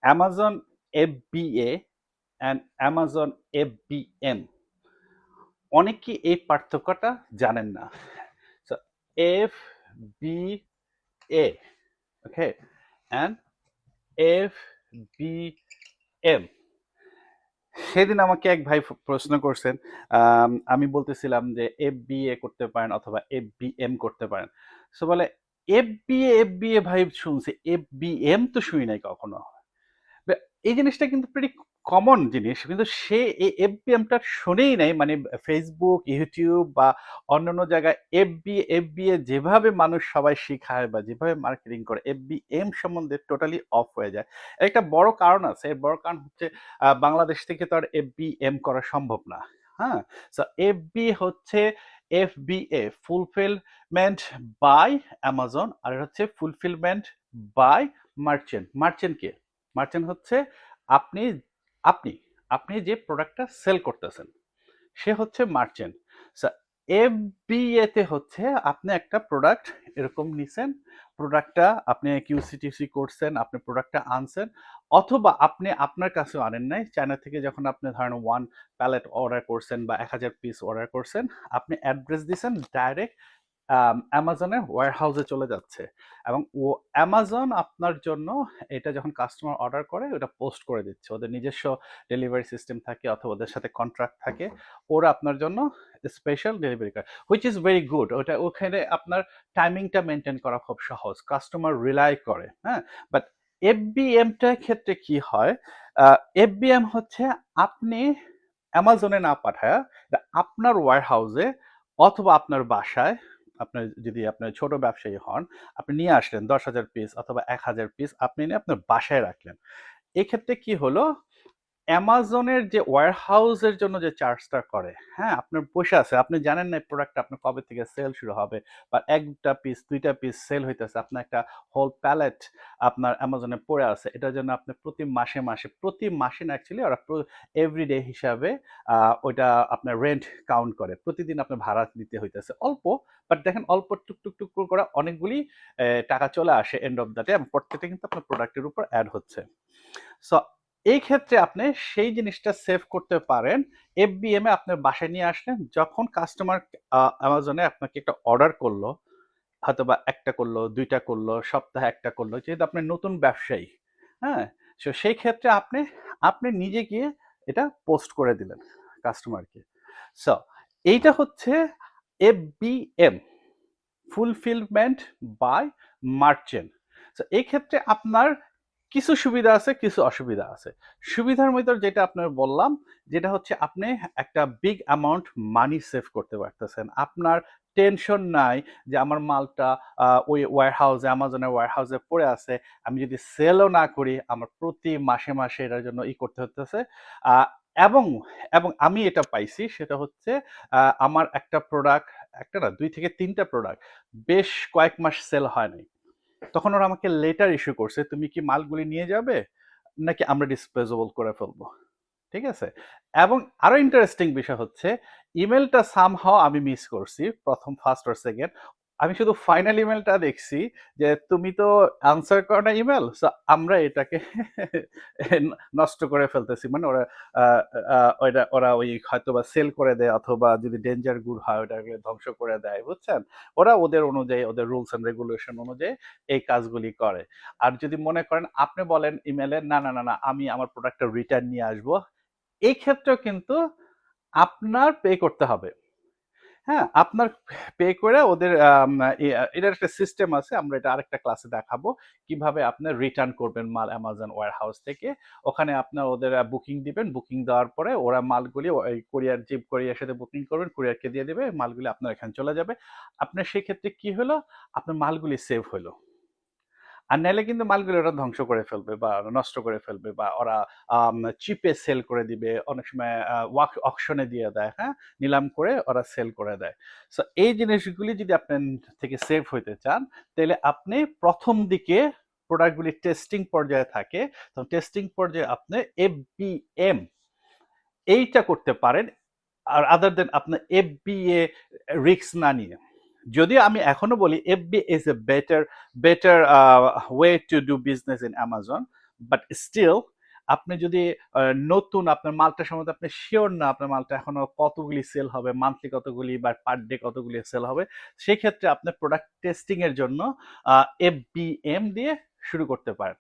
Amazon FBA and Amazon FBM. অনেকে এই পার্থক্যটা জানেন না। So F B A, okay, and F B M. সেদিন আমাকে এক ভাই প্রশ্ন করছেন, আমি বলতেছিলাম যে এফ বি এ করতে পারেন অথবা এফ বি এম করতে পারেন। সো বলে এফ বি এ ভাই শুনছি, এফ বি এম তো শুনি নাই কখনো। এই জিনিসটা কিন্তু প্রিটি কমন জিনিস, কিন্তু সে এই এফবিএমটা শুনেই নাই, মানে ফেসবুক, ইউটিউব বা অন্যান্য জায়গায় এফবিএ যেভাবে মানুষ সবাই শিখায় বা যেভাবে মার্কেটিং করে এফবিএম সম্বন্ধে টোটালি অফ হয়ে যায়। এর একটা বড় কারণ আছে। এর বড় কারণ হচ্ছে বাংলাদেশ থেকে তো আর এফবিএম করা সম্ভব না। হ্যাঁ, সো এফবি হচ্ছে এফবিএ, ফুলফিলমেন্ট বাই অ্যামাজন, আর এটা হচ্ছে ফুলফিলমেন্ট বাই মার্চেন্ট। মার্চেন্ট কে? মার্চেন্ট হচ্ছে আপনি আপনি আপনি যে প্রোডাক্টটা সেল করতেছেন, সে হচ্ছে মার্চেন্ট। এফবিএ তে হচ্ছে আপনি একটা প্রোডাক্ট এরকম নিছেন, প্রোডাক্টটা আপনি কিউসিটিসি করছেন, আপনি প্রোডাক্টটা আনছেন, অথবা আপনি আপনার কাছেও আনেন নাই, চায়না থেকে যখন আপনি ধরেন 1 প্যালেট অর্ডার করছেন বা 1000 পিস অর্ডার করছেন, আপনি অ্যাড্রেস দিছেন, ডাইরেক্ট অ্যামাজনের ওয়্যারহাউসে চলে যাচ্ছে, এবং ও অ্যামাজন আপনার জন্য এটা যখন কাস্টমার অর্ডার করে ওটা পোস্ট করে দিচ্ছে। ওদের নিজস্ব ডেলিভারি সিস্টেম থাকে অথবা ওদের সাথে কন্ট্রাক্ট থাকে, ওরা আপনার জন্য স্পেশাল ডেলিভারি করে, হুইচ ইজ ভেরি গুড। ওটা ওখানে আপনার টাইমিংটা মেনটেন করা খুব সহজ, কাস্টমার রিলাই করে। হ্যাঁ, বাট এফবিএমটার ক্ষেত্রে কি হয়, এফবিএম হচ্ছে আপনি অ্যামাজনে না পাঠায় আপনার ওয়্যারহাউসে অথবা আপনার বাসায়, আপনার যদি আপনার ছোট ব্যবসায়ী হন, আপনি নিয়ে আসলেন 10,000 পিস অথবা 1,000 পিস, আপনি নিয়ে আপনার বাসায় রাখলেন। এক্ষেত্রে কি হলো, অ্যামাজনের যে ওয়্যারহাউসের জন্য যে চার্জটা করে, হ্যাঁ, আপনার বসে আছে, আপনি জানেন না প্রোডাক্ট আপনার কবে থেকে সেল শুরু হবে, বা একটা পিস, দুইটা পিস সেল হইতেছে, আপনার একটা হোল প্যালেট আপনার অ্যামাজনে পড়ে আছে, এটার জন্য আপনি প্রতি মাসে না, অ্যাকচুয়ালি ওরা এভরিডে হিসাবে ওইটা আপনার রেন্ট কাউন্ট করে, প্রতিদিন আপনার ভাড়া দিতে হইতেছে অল্প, বাট দেখেন অল্প টুক টুক করে অনেকগুলি টাকা চলে আসে এন্ড অফ দ্য ডে, এবং প্রত্যেকটা কিন্তু আপনার প্রোডাক্টের উপর অ্যাড হচ্ছে। সো এই ক্ষেত্রে আপনি সেই জিনিসটা সেভ করতে পারেন। এফবিএম এ আপনার বাসায় নিয়ে আসলেন, যখন কাস্টমার অ্যামাজনে আপনাকে একটা অর্ডার করলো, হয়তোবা একটা করলো, দুইটা করলো, সপ্তাহে একটা করলো, যেহেতু আপনি নতুন ব্যবসায়ী, হ্যাঁ, সো সেই ক্ষেত্রে আপনি আপনি নিজে গিয়ে এটা পোস্ট করে দিলেন কাস্টমারকে। সো এইটা হচ্ছে এফবিএম, ফুলফিলমেন্ট বাই মার্চেন্ট। তো এই ক্ষেত্রে আপনার কিছু সুবিধা আছে, কিছু অসুবিধা আছে। সুবিধার মধ্যে যেটা আপনার বললাম, যেটা হচ্ছে আপনি একটা বিগ অ্যামাউন্ট মানি সেভ করতে পারতেছেন। আপনার টেনশন নাই যে আমার মালটা ওই ওয়্যারহাউসে, অ্যামাজনের ওয়্যারহাউসে পড়ে আছে, আমি যদি সেলও না করি আমার প্রতি মাসে এটার জন্য করতে হতেছে। আহ, এবং এবং আমি এটা পাইছি, সেটা হচ্ছে আমার একটা প্রোডাক্ট, একটা না, 2 থেকে 3টা প্রোডাক্ট বেশ কয়েক মাস সেল হয় নাই, তখন ওরা আমাকে লেটার ইস্যু করছে, তুমি কি মালগুলি নিয়ে যাবে নাকি আমরা ডিসপোজেবল করে ফেলবো। ঠিক আছে, এবং আরো ইন্টারেস্টিং বিষয় হচ্ছে, ইমেলটা সামহাও আমি মিস করছি, প্রথম ফার্স্ট অর সেকেন্ড, আমি শুধু ফাইনাল ইমেলটা দেখছি যে তুমি তো আনসার করো না ইমেল, সো আমরা এটাকে নষ্ট করে ফেলতেছি, মানে ওরা ওরা ওই হয়তো বা সেল করে দেয়, অথবা যদি ডেঞ্জার গুড হয় ওটাকে ধ্বংস করে দেয়, বুঝছেন। ওরা ওদের অনুযায়ী, ওদের রুলস এন্ড রেগুলেশন অনুযায়ী এই কাজগুলি করে। আর যদি মনে করেন, আপনি বলেন ইমেলে, না না না না, আমি আমার প্রোডাক্টটা রিটার্ন নিয়ে আসবো, এই ক্ষেত্রেও কিন্তু আপনার পে করতে হবে। হ্যাঁ, আপনার পে করে ওদের এটার একটা সিস্টেম আছে, আমরা এটা আরেকটা ক্লাসে দেখাবো কিভাবে আপনি রিটার্ন করবেন মাল অ্যামাজন ওয়্যারহাউস থেকে। ওখানে আপনার ওদের বুকিং দিবেন, বুকিং দেওয়ার পরে ওরা মালগুলি ওই কুরিয়ার, যে কুরিয়ার সাথে বুকিং করবেন, কুরিয়ারকে দিয়ে দেবে, মালগুলি আপনার এখানে চলে যাবে। আপনার সেক্ষেত্রে কি হলো, আপনার মালগুলি সেভ হলো। আর নাইলে কিন্তু মালগুলো ওরা ধ্বংস করে ফেলবে বা নষ্ট করে ফেলবে, বা ওরা চিপে সেল করে দিবে, অনেক সময় অকশনে দিয়ে দেয়, হ্যাঁ, নিলাম করে ওরা সেল করে দেয়। সো এই জিনিসগুলি যদি আপনার থেকে সেভ হইতে চান, তাহলে আপনি প্রথম দিকে প্রোডাক্টগুলি টেস্টিং পর্যায়ে থাকে, তখন টেস্টিং পর্যায়ে আপনি এফবিএম এইটা করতে পারেন, আর আদার দেন আপনার এফবিএ রিস্ক না নিয়ে। যদিও আমি এখনো বলি FBA is a better way to do business in Amazon, but still আপনি যদি নতুন আপনার মালটা সম্বন্ধে আপনি শিওর না আপনার মালটা এখনো কতগুলি সেল হবে, মান্থলি কতগুলি বা পার ডে কতগুলি সেল হবে, সেক্ষেত্রে আপনার প্রোডাক্ট টেস্টিং এর জন্য FBM দিয়ে শুরু করতে পারেন।